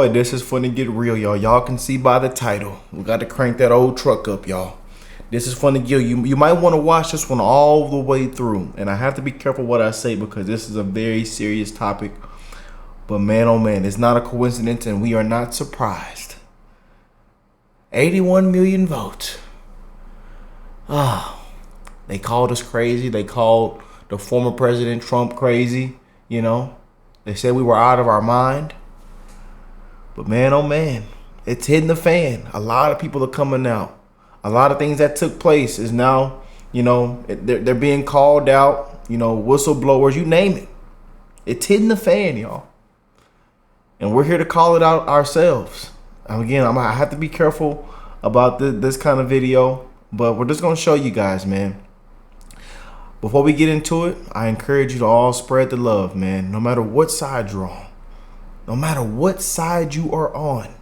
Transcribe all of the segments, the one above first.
boy, this is finna get real, y'all. Y'all can see by the title. We got to crank that old truck up, y'all. This is finna get you might want to watch this one all the way through. And I have to be careful what I say because this is a very serious topic. But man, oh man, it's not a coincidence and we are not surprised. 81 million votes. Oh, they called us crazy. They called the former President Trump crazy. You know, they said we were out of our mind. But man, oh man, it's hitting the fan. A lot of people are coming out. A lot of things that took place is now, you know, they're being called out, you know, whistleblowers, you name it. It's hitting the fan, y'all. And we're here to call it out ourselves. Again, I have to be careful about this kind of video, but we're just going to show you guys, man. Before we get into it, I encourage you to all spread the love, man. No matter what side you're on, no matter what side you are on,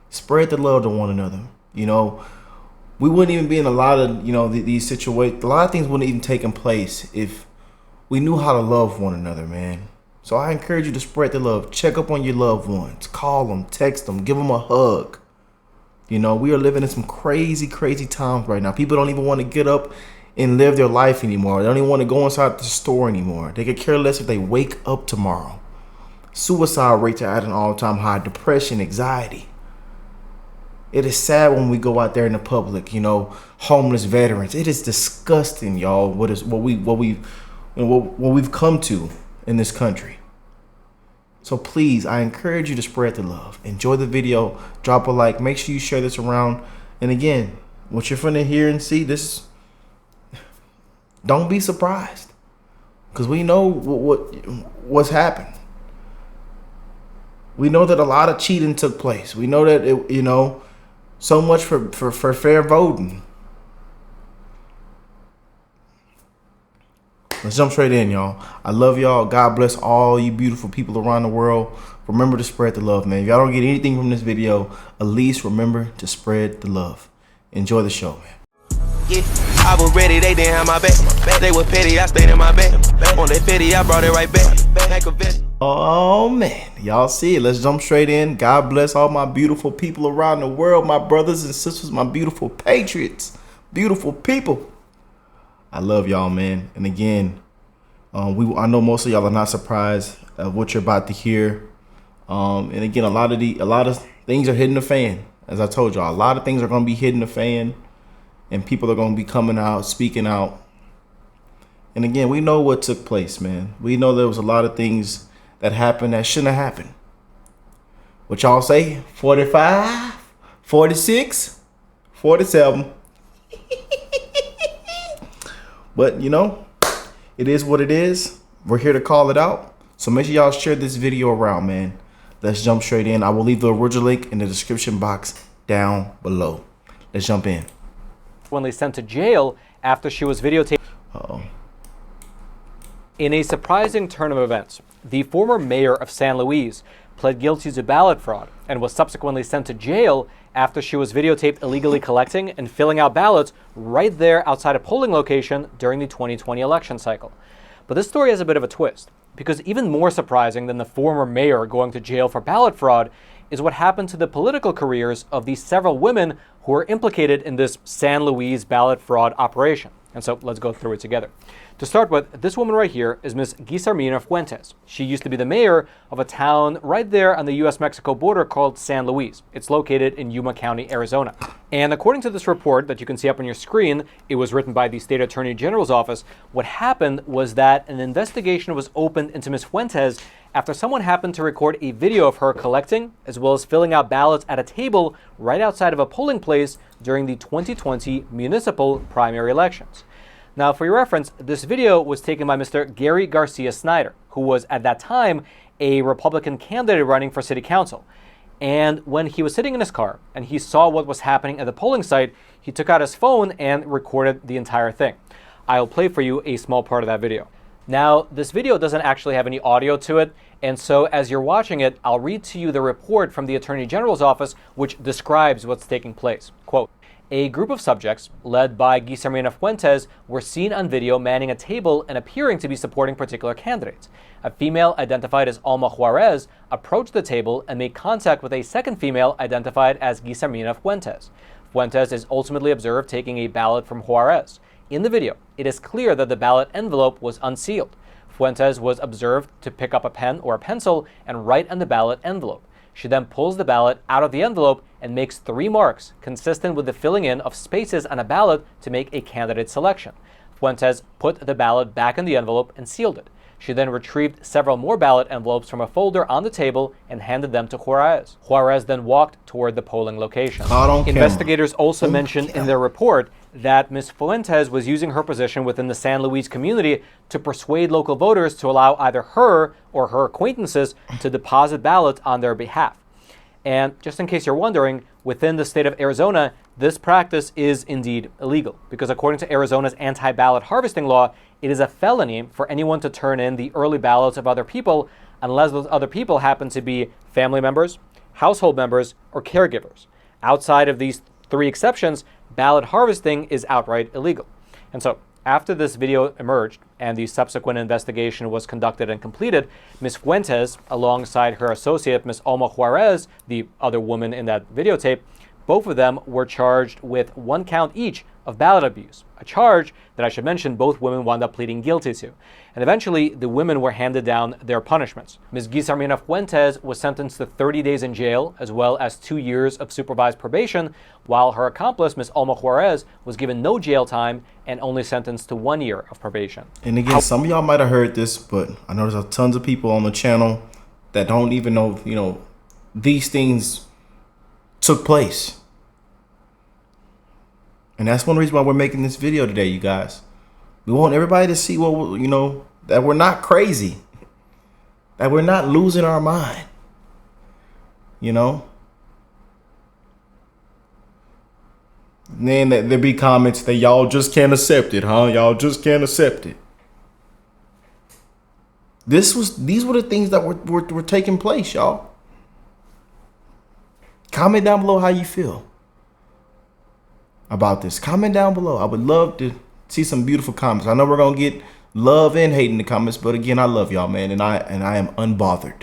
spread the love to one another. You know, we wouldn't even be in a lot of, you know, these situations. A lot of things wouldn't even taken place if we knew how to love one another, man. So I encourage you to spread the love. Check up on your loved ones. Call them, text them, give them a hug. You know, we are living in some crazy, crazy times right now. People don't even want to get up and live their life anymore. They don't even want to go inside the store anymore. They could care less if they wake up tomorrow. Suicide rates are at an all-time high. Depression, anxiety. It is sad when we go out there in the public, you know, homeless veterans. It is disgusting, y'all, what we've come to in this country. So please, I encourage you to spread the love. Enjoy the video, drop a like, make sure you share this around. And again, what you're finna hear and see, this, don't be surprised, because we know what's happened. We know that a lot of cheating took place. We know that it, you know, so much for fair voting. Let's jump straight in, y'all. I love y'all. God bless all you beautiful people around the world. Remember to spread the love, man. If y'all don't get anything from this video, at least remember to spread the love. Enjoy the show, man. Yeah, I was ready, they didn't have my back. They were petty, I stayed in my bed. On that petty, I brought it right back. Oh man, y'all see it. Let's jump straight in. God bless all my beautiful people around the world, my brothers and sisters, my beautiful patriots, beautiful people. I love y'all, man. And again, I know most of y'all are not surprised of what you're about to hear. And again, a lot of things are hitting the fan. As I told y'all, a lot of things are going to be hitting the fan, and people are going to be coming out, speaking out. And again, we know what took place, man. We know there was a lot of things that happened that shouldn't have happened. What y'all say? 45, 46, 47. But, you know, it is what it is. We're here to call it out. So make sure y'all share this video around, man. Let's jump straight in. I will leave the original link in the description box down below. Let's jump in. When they sent to jail after she was videotaped. Uh-oh. In a surprising turn of events, the former mayor of San Luis pled guilty to ballot fraud and was subsequently sent to jail after she was videotaped illegally collecting and filling out ballots right there outside a polling location during the 2020 election cycle. But this story has a bit of a twist, because even more surprising than the former mayor going to jail for ballot fraud is what happened to the political careers of the several women who were implicated in this San Luis ballot fraud operation. And so let's go through it together. To start with, this woman right here is Miss Guillermina Fuentes. She used to be the mayor of a town right there on the U.S.-Mexico border called San Luis. It's located in Yuma County, Arizona. And according to this report that you can see up on your screen, it was written by the State Attorney General's office. What happened was that an investigation was opened into Miss Fuentes after someone happened to record a video of her collecting as well as filling out ballots at a table right outside of a polling place during the 2020 municipal primary elections. Now, for your reference, this video was taken by Mr. Gary Garcia Snyder, who was at that time a Republican candidate running for city council. And when he was sitting in his car and he saw what was happening at the polling site, he took out his phone and recorded the entire thing. I'll play for you a small part of that video. Now, this video doesn't actually have any audio to it, and so as you're watching it, I'll read to you the report from the Attorney General's office, which describes what's taking place. Quote, A group of subjects, led by Guillermina Fuentes, were seen on video manning a table and appearing to be supporting particular candidates. A female identified as Alma Juarez approached the table and made contact with a second female identified as Guillermina Fuentes. Fuentes is ultimately observed taking a ballot from Juarez. In the video, it is clear that the ballot envelope was unsealed. Fuentes was observed to pick up a pen or a pencil and write on the ballot envelope. She then pulls the ballot out of the envelope and makes 3 marks consistent with the filling in of spaces on a ballot to make a candidate selection. Fuentes put the ballot back in the envelope and sealed it. She then retrieved several more ballot envelopes from a folder on the table and handed them to Juarez. Juarez then walked toward the polling location. Investigators also mentioned in their report that Ms. Fuentes was using her position within the San Luis community to persuade local voters to allow either her or her acquaintances to deposit ballots on their behalf. And just in case you're wondering, within the state of Arizona, this practice is indeed illegal because according to Arizona's anti-ballot harvesting law, it is a felony for anyone to turn in the early ballots of other people unless those other people happen to be family members, household members, or caregivers. Outside of these 3 exceptions, ballot harvesting is outright illegal. And so, after this video emerged and the subsequent investigation was conducted and completed, Ms. Fuentes, alongside her associate, Ms. Alma Juarez, the other woman in that videotape, both of them were charged with 1 count each of ballot abuse, a charge that I should mention both women wound up pleading guilty to. And eventually, the women were handed down their punishments. Ms. Guillermina Fuentes was sentenced to 30 days in jail, as well as 2 years of supervised probation, while her accomplice, Ms. Alma Juarez, was given no jail time and only sentenced to 1 year of probation. And again, some of y'all might have heard this, but I know there's tons of people on the channel that don't even know, these things took place. And that's one reason why we're making this video today, you guys. We want everybody to see that we're not crazy, that we're not losing our mind, And then there be comments that y'all just can't accept it, huh? Y'all just can't accept it. These were the things that were taking place, y'all. Comment down below how you feel about this. Comment down below. I would love to see some beautiful comments. I know we're gonna get love and hate in the comments, but again, I love y'all, man, and I am unbothered.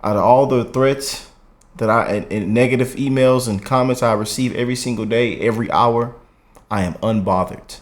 Out of all the threats that and negative emails and comments I receive every single day, every hour, I am unbothered.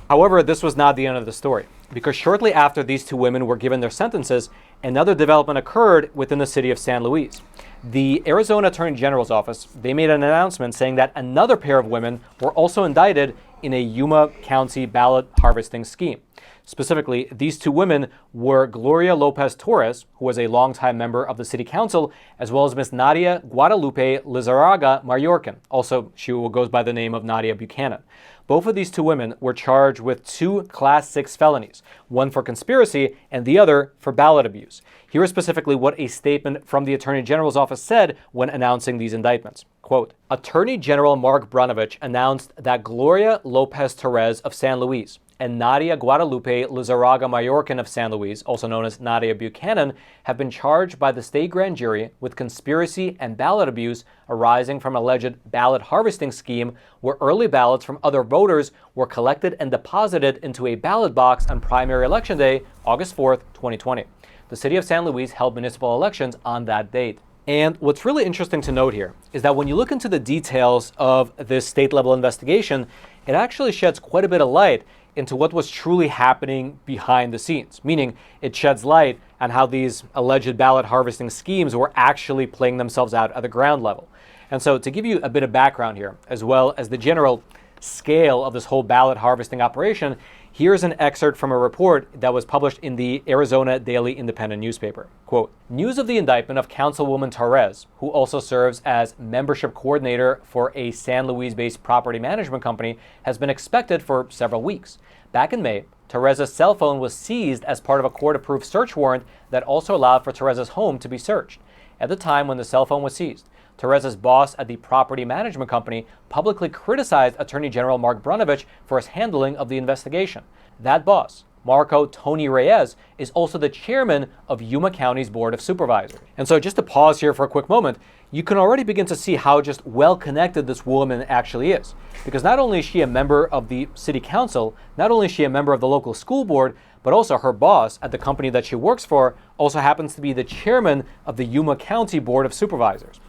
However, this was not the end of the story, because shortly after these 2 women were given their sentences, another development occurred within the city of San Luis. The Arizona Attorney General's office, they made an announcement saying that another pair of women were also indicted in a Yuma County ballot harvesting scheme. Specifically, these 2 women were Gloria Lopez Torres, who was a longtime member of the city council, as well as Ms. Nadia Guadalupe Lizarraga Mayorkin. Also, she goes by the name of Nadia Buchanan. Both of these 2 women were charged with 2 Class 6 felonies, one for conspiracy and the other for ballot abuse. Here is specifically what a statement from the Attorney General's office said when announcing these indictments. Quote, Attorney General Mark Brnovich announced that Gloria Lopez Torres of San Luis and Nadia Guadalupe Lizarraga Mayorkin of San Luis, also known as Nadia Buchanan, have been charged by the state grand jury with conspiracy and ballot abuse arising from alleged ballot harvesting scheme where early ballots from other voters were collected and deposited into a ballot box on primary election day, August 4th, 2020. The city of San Luis held municipal elections on that date. And what's really interesting to note here is that when you look into the details of this state-level investigation, it actually sheds quite a bit of light into what was truly happening behind the scenes, meaning it sheds light on how these alleged ballot harvesting schemes were actually playing themselves out at the ground level. And so to give you a bit of background here, as well as the general scale of this whole ballot harvesting operation, here's an excerpt from a report that was published in the Arizona Daily Independent newspaper. Quote, news of the indictment of Councilwoman Torres, who also serves as membership coordinator for a San Luis-based property management company, has been expected for several weeks. Back in May, Torres' cell phone was seized as part of a court-approved search warrant that also allowed for Torres' home to be searched. At the time when the cell phone was seized, Torres' boss at the property management company publicly criticized Attorney General Mark Brnovich for his handling of the investigation. That boss, Marco Tony Reyes, is also the chairman of Yuma County's Board of Supervisors. And so just to pause here for a quick moment, you can already begin to see how just well-connected this woman actually is. Because not only is she a member of the city council, not only is she a member of the local school board, but also her boss at the company that she works for also happens to be the chairman of the Yuma County Board of Supervisors.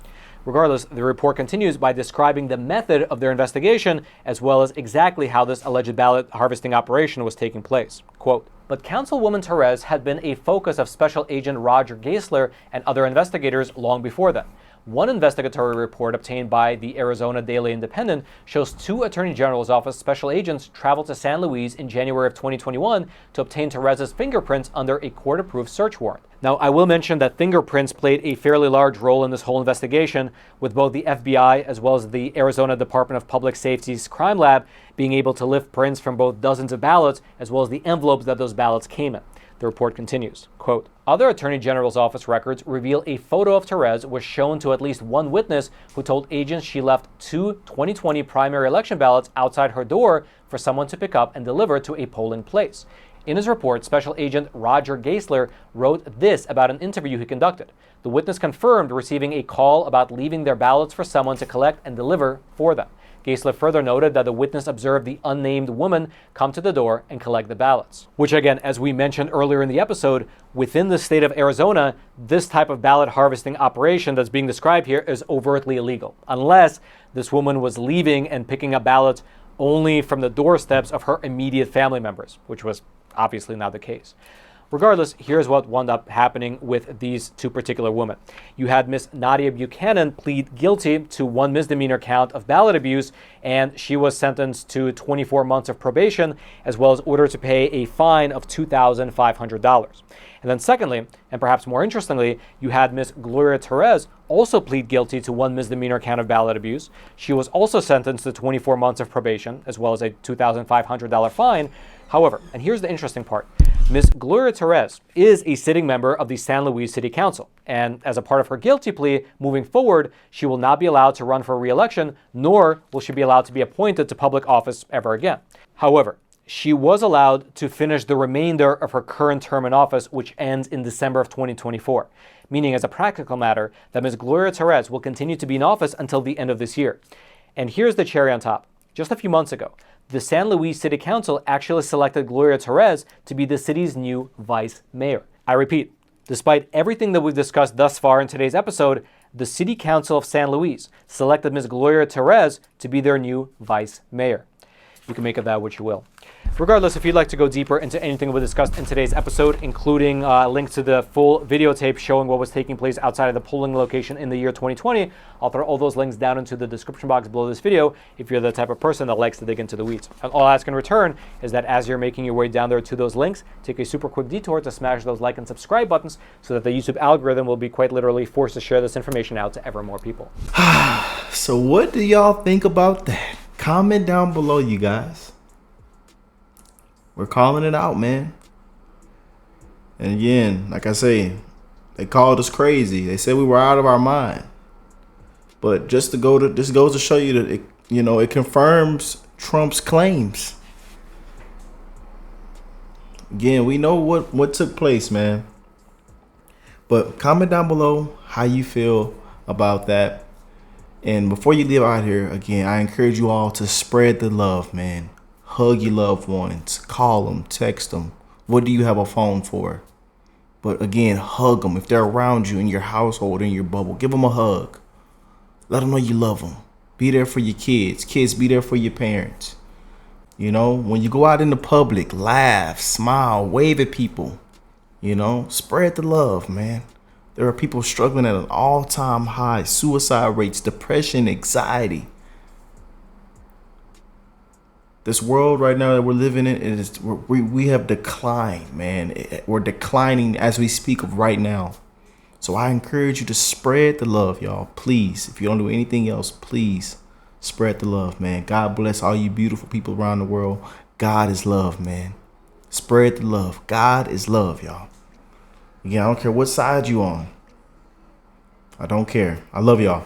Regardless, the report continues by describing the method of their investigation as well as exactly how this alleged ballot harvesting operation was taking place. Quote, "But Councilwoman Therese had been a focus of Special Agent Roger Geisler and other investigators long before then. One investigatory report obtained by the Arizona Daily Independent shows 2 Attorney General's Office special agents traveled to San Luis in January of 2021 to obtain Therese's fingerprints under a court-approved search warrant." Now, I will mention that fingerprints played a fairly large role in this whole investigation, with both the FBI as well as the Arizona Department of Public Safety's crime lab being able to lift prints from both dozens of ballots as well as the envelopes that those ballots came in. The report continues, quote, "Other Attorney General's Office records reveal a photo of Therese was shown to at least one witness who told agents she left 2 2020 primary election ballots outside her door for someone to pick up and deliver to a polling place. In his report, Special Agent Roger Geisler wrote this about an interview he conducted. The witness confirmed receiving a call about leaving their ballots for someone to collect and deliver for them. Geisler further noted that the witness observed the unnamed woman come to the door and collect the ballots." Which again, as we mentioned earlier in the episode, within the state of Arizona, this type of ballot harvesting operation that's being described here is overtly illegal, unless this woman was leaving and picking up ballots only from the doorsteps of her immediate family members, which was obviously not the case. Regardless, here's what wound up happening with these 2 particular women. You had Miss Nadia Buchanan plead guilty to 1 misdemeanor count of ballot abuse, and she was sentenced to 24 months of probation, as well as ordered to pay a fine of $2,500. And then secondly, and perhaps more interestingly, you had Miss Gloria Therese also plead guilty to 1 misdemeanor count of ballot abuse. She was also sentenced to 24 months of probation, as well as a $2,500 fine. However, and here's the interesting part, Ms. Gloria Therese is a sitting member of the San Luis City Council, and as a part of her guilty plea, moving forward, she will not be allowed to run for re-election, nor will she be allowed to be appointed to public office ever again. However, she was allowed to finish the remainder of her current term in office, which ends in December of 2024, meaning as a practical matter that Ms. Gloria Therese will continue to be in office until the end of this year. And here's the cherry on top. Just a few months ago, the San Luis City Council actually selected Gloria Therese to be the city's new vice mayor. I repeat, despite everything that we've discussed thus far in today's episode, the City Council of San Luis selected Ms. Gloria Therese to be their new vice mayor. You can make of that what you will. Regardless, if you'd like to go deeper into anything we discussed in today's episode, including links to the full videotape showing what was taking place outside of the polling location in the year 2020, I'll throw all those links down into the description box below this video if you're the type of person that likes to dig into the weeds. And all I ask in return is that as you're making your way down there to those links, take a super quick detour to smash those like and subscribe buttons so that the YouTube algorithm will be quite literally forced to share this information out to ever more people. So what do y'all think about that? Comment down below, you guys. We're calling it out, man. And again, like I say, they called us crazy. They said we were out of our mind. But this goes to show you that it confirms Trump's claims. Again, we know what took place, man. But comment down below how you feel about that. And before you leave out here, again, I encourage you all to spread the love, man. Hug your loved ones. Call them. Text them. What do you have a phone for? But again, hug them. If they're around you in your household, in your bubble, give them a hug. Let them know you love them. Be there for your kids. Kids, be there for your parents. When you go out in the public, laugh, smile, wave at people. Spread the love, man. There are people struggling at an all-time high. Suicide rates, depression, anxiety. This world right now that we're living in, we have declined, man. We're declining as we speak of right now. So I encourage you to spread the love, y'all. Please, if you don't do anything else, please spread the love, man. God bless all you beautiful people around the world. God is love, man. Spread the love. God is love, y'all. Again, I don't care what side you on. I don't care. I love y'all.